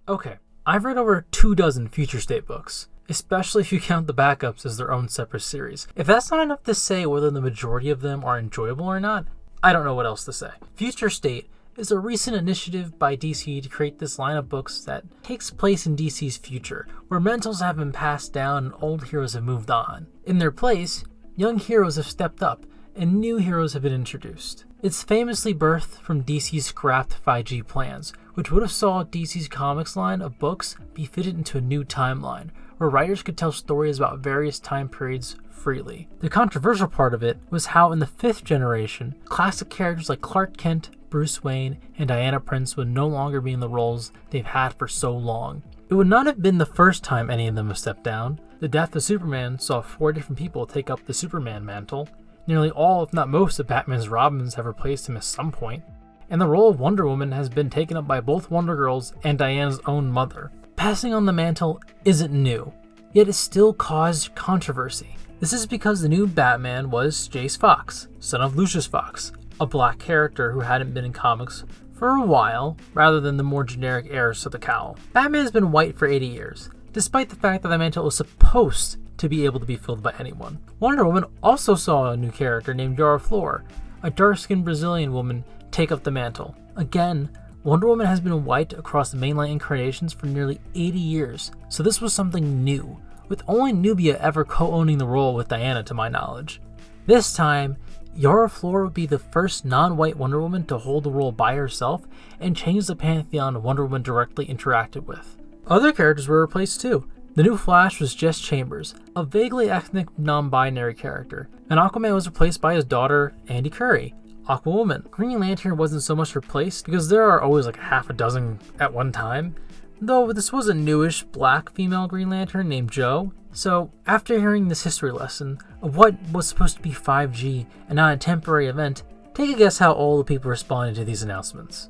Okay, I've read over 24 Future State books, especially if you count the backups as their own separate series. If that's not enough to say whether the majority of them are enjoyable or not, I don't know what else to say. Future State is a recent initiative by DC to create this line of books that takes place in DC's future, where mantles have been passed down and old heroes have moved on. In their place, young heroes have stepped up and new heroes have been introduced. It's famously birthed from DC's scrapped 5G plans, which would have saw DC's comics line of books be fitted into a new timeline, where writers could tell stories about various time periods freely. The controversial part of it was how in the 5th generation, classic characters like Clark Kent, Bruce Wayne, and Diana Prince would no longer be in the roles they've had for so long. It would not have been the first time any of them have stepped down. The death of Superman saw 4 different people take up the Superman mantle. Nearly all, if not most, of Batman's Robins have replaced him at some point. And the role of Wonder Woman has been taken up by both Wonder Girls and Diana's own mother. Passing on the mantle isn't new, yet it still caused controversy. This is because the new Batman was Jace Fox, son of Lucius Fox, a black character who hadn't been in comics for a while, rather than the more generic heirs to the cowl. Batman has been white for 80 years, despite the fact that the mantle was supposed to be able to be filled by anyone. Wonder Woman also saw a new character named Yara Flor, a dark-skinned Brazilian woman, take up the mantle. Again, Wonder Woman has been white across the mainline incarnations for nearly 80 years, so this was something new, with only Nubia ever co-owning the role with Diana to my knowledge. This time, Yara Flor would be the first non-white Wonder Woman to hold the role by herself and change the pantheon Wonder Woman directly interacted with. Other characters were replaced too. The new Flash was Jess Chambers, a vaguely ethnic non-binary character, and Aquaman was replaced by his daughter, Andy Curry, Aquawoman. Green Lantern wasn't so much replaced because there are always like half a dozen at one time, though this was a newish black female Green Lantern named Jo. So after hearing this history lesson of what was supposed to be 5G and not a temporary event, take a guess how all the people responded to these announcements.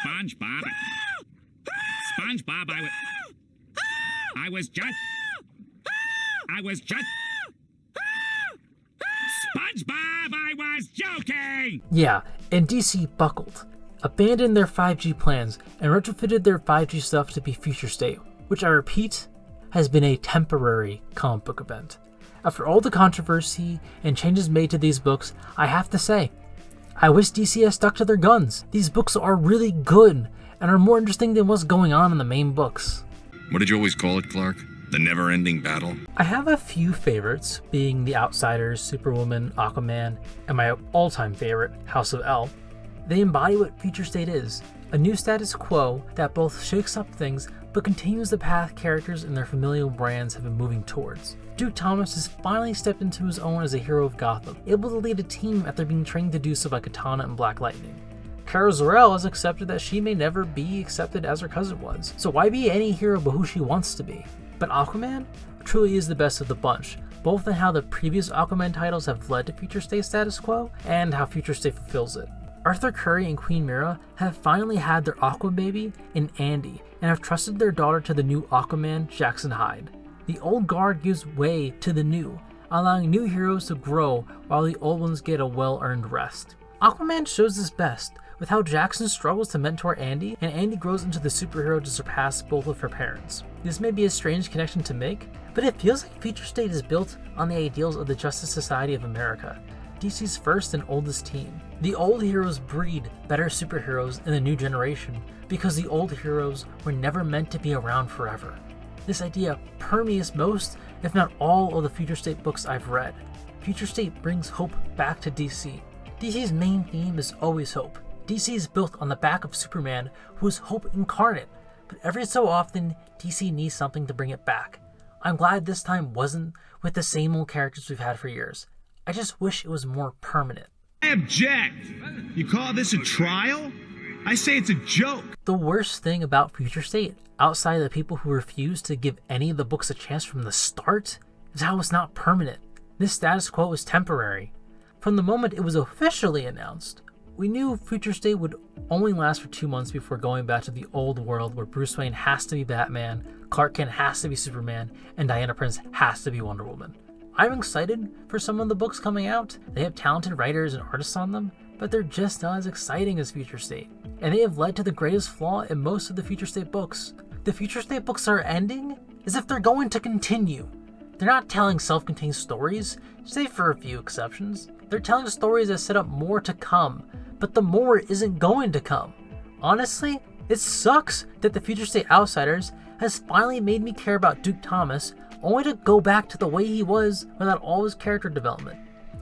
SpongeBob. SpongeBob, I was just SpongeBob, I was joking! Yeah, and DC buckled, abandoned their 5G plans, and retrofitted their 5G stuff to be Future State, which I repeat, has been a temporary comic book event. After all the controversy and changes made to these books, I have to say, I wish DC had stuck to their guns. These books are really good, and are more interesting than what's going on in the main books. What did you always call it, Clark? The Neverending Battle? I have a few favorites, being The Outsiders, Superwoman, Aquaman, and my all-time favorite, House of El. They embody what Future State is, a new status quo that both shakes up things but continues the path characters and their familial brands have been moving towards. Duke Thomas has finally stepped into his own as a hero of Gotham, able to lead a team after being trained to do so by Katana and Black Lightning. Kara Zor-El has accepted that she may never be accepted as her cousin was, so why be any hero but who she wants to be? But Aquaman truly is the best of the bunch, both in how the previous Aquaman titles have led to Future State status quo, and how Future State fulfills it. Arthur Curry and Queen Mira have finally had their Aqua baby in Andy, and have trusted their daughter to the new Aquaman, Jackson Hyde. The old guard gives way to the new, allowing new heroes to grow while the old ones get a well-earned rest. Aquaman shows this best, with how Jackson struggles to mentor Andy, and Andy grows into the superhero to surpass both of her parents. This may be a strange connection to make, but it feels like Future State is built on the ideals of the Justice Society of America, DC's first and oldest team. The old heroes breed better superheroes in the new generation because the old heroes were never meant to be around forever. This idea permeates most, if not all, of the Future State books I've read. Future State brings hope back to DC. DC's main theme is always hope. DC is built on the back of Superman, who is hope incarnate, but every so often, DC needs something to bring it back. I'm glad this time wasn't with the same old characters we've had for years. I just wish it was more permanent. I object! You call this a trial? I say it's a joke! The worst thing about Future State, outside of the people who refuse to give any of the books a chance from the start, is how it's not permanent. This status quo is temporary. From the moment it was officially announced, we knew Future State would only last for 2 months before going back to the old world where Bruce Wayne has to be Batman, Clark Kent has to be Superman, and Diana Prince has to be Wonder Woman. I'm excited for some of the books coming out. They have talented writers and artists on them, but they're just not as exciting as Future State, and they have led to the greatest flaw in most of the Future State books. The Future State books are ending as if they're going to continue. They're not telling self-contained stories, save for a few exceptions. They're telling stories that set up more to come, but the more isn't going to come. Honestly, it sucks that the Future State Outsiders has finally made me care about Duke Thomas, only to go back to the way he was without all his character development.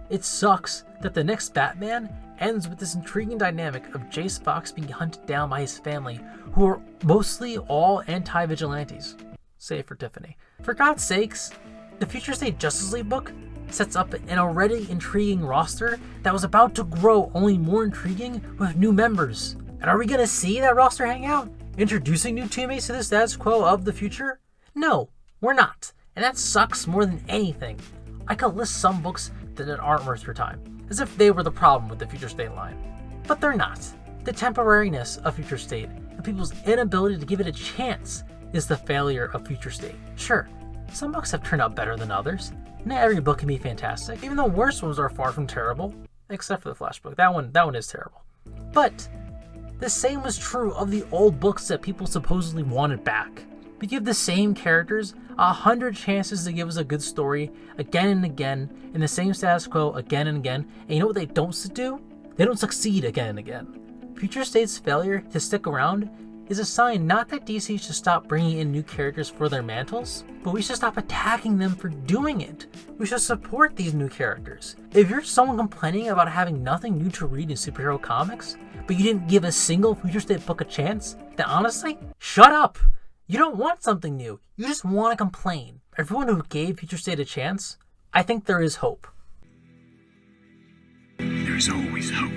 It sucks that the next Batman ends with this intriguing dynamic of Jace Fox being hunted down by his family, who are mostly all anti-vigilantes, save for Tiffany. For God's sakes, the Future State Justice League book sets up an already intriguing roster that was about to grow only more intriguing with new members. And are we gonna see that roster hang out, introducing new teammates to the status quo of the future? No, we're not, and that sucks more than anything. I could list some books that aren't worth your time, as if they were the problem with the Future State line. But they're not. The temporariness of Future State and people's inability to give it a chance is the failure of Future State. Sure, some books have turned out better than others. Not every book can be fantastic, even the worst ones are far from terrible, except for the Flash book. That one is terrible. But the same was true of the old books that people supposedly wanted back. We give the same characters 100 chances to give us a good story again and again, in the same status quo again and again, and you know what they don't do? They don't succeed again and again. Future State's failure to stick around is a sign not that DC should stop bringing in new characters for their mantles, but we should stop attacking them for doing it. We should support these new characters. If you're someone complaining about having nothing new to read in superhero comics, but you didn't give a single Future State book a chance, then honestly, shut up! You don't want something new, you just want to complain. Everyone who gave Future State a chance, I think there is hope. There's always hope.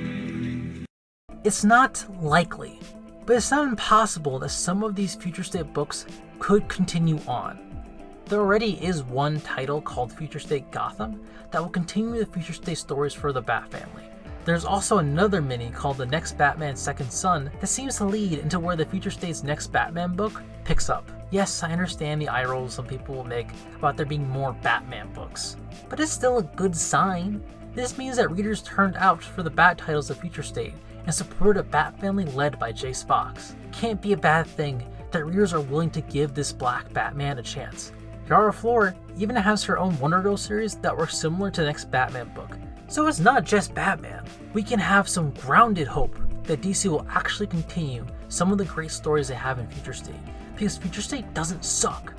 It's not likely, but it's not impossible that some of these Future State books could continue on. There already is one title called Future State Gotham that will continue the Future State stories for the Bat family. There's also another mini called The Next Batman Second Son that seems to lead into where the Future State's next Batman book picks up. Yes, I understand the eye rolls some people will make about there being more Batman books, but it's still a good sign. This means that readers turned out for the Bat titles of Future State and supported a Bat family led by Jace Fox. It can't be a bad thing that readers are willing to give this Black Batman a chance. Yara Flor even has her own Wonder Girl series that works similar to the next Batman book. So it's not just Batman. We can have some grounded hope that DC will actually continue some of the great stories they have in Future State, because Future State doesn't suck.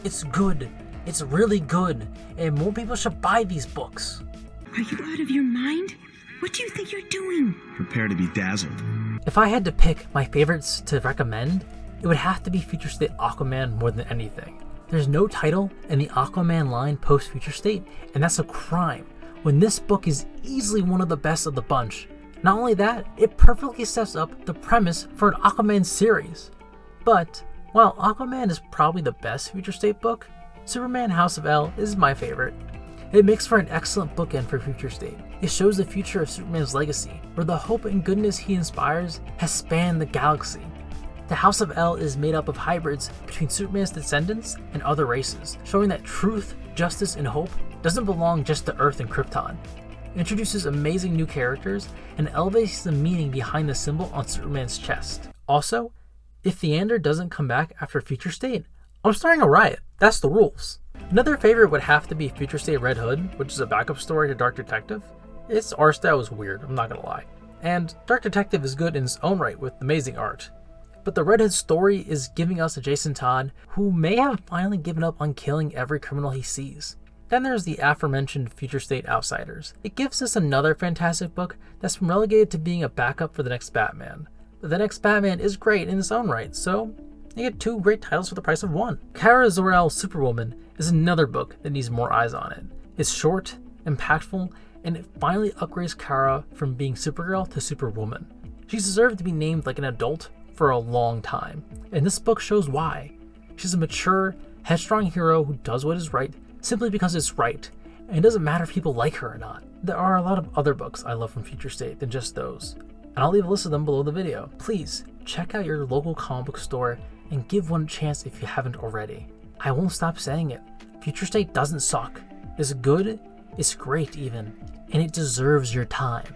It's good. It's really good, and more people should buy these books. Are you out of your mind? What do you think you're doing? Prepare to be dazzled. If I had to pick my favorites to recommend, it would have to be Future State Aquaman more than anything. There's no title in the Aquaman line post Future State, and that's a crime, when this book is easily one of the best of the bunch. Not only that, it perfectly sets up the premise for an Aquaman series. But while Aquaman is probably the best Future State book, Superman House of El is my favorite. It makes for an excellent bookend for Future State. It shows the future of Superman's legacy, where the hope and goodness he inspires has spanned the galaxy. The House of El is made up of hybrids between Superman's descendants and other races, showing that truth, justice, and hope doesn't belong just to Earth and Krypton. It introduces amazing new characters and elevates the meaning behind the symbol on Superman's chest. Also, if Theander doesn't come back after Future State, I'm starting a riot. That's the rules. Another favorite would have to be Future State Red Hood, which is a backup story to Dark Detective. Its art style is weird, I'm not gonna lie. And Dark Detective is good in its own right with amazing art. But the Red Hood story is giving us a Jason Todd who may have finally given up on killing every criminal he sees. Then there's the aforementioned Future State Outsiders. It gives us another fantastic book that's been relegated to being a backup for the next Batman. But the next Batman is great in its own right, so you get two great titles for the price of one. Kara Zor-El Superwoman is another book that needs more eyes on it. It's short, impactful, and it finally upgrades Kara from being Supergirl to Superwoman. She's deserved to be named like an adult for a long time, and this book shows why. She's a mature, headstrong hero who does what is right simply because it's right, and it doesn't matter if people like her or not. There are a lot of other books I love from Future State than just those, and I'll leave a list of them below the video. Please check out your local comic book store and give one a chance if you haven't already. I won't stop saying it. Future State doesn't suck. It's good, it's great even, and it deserves your time.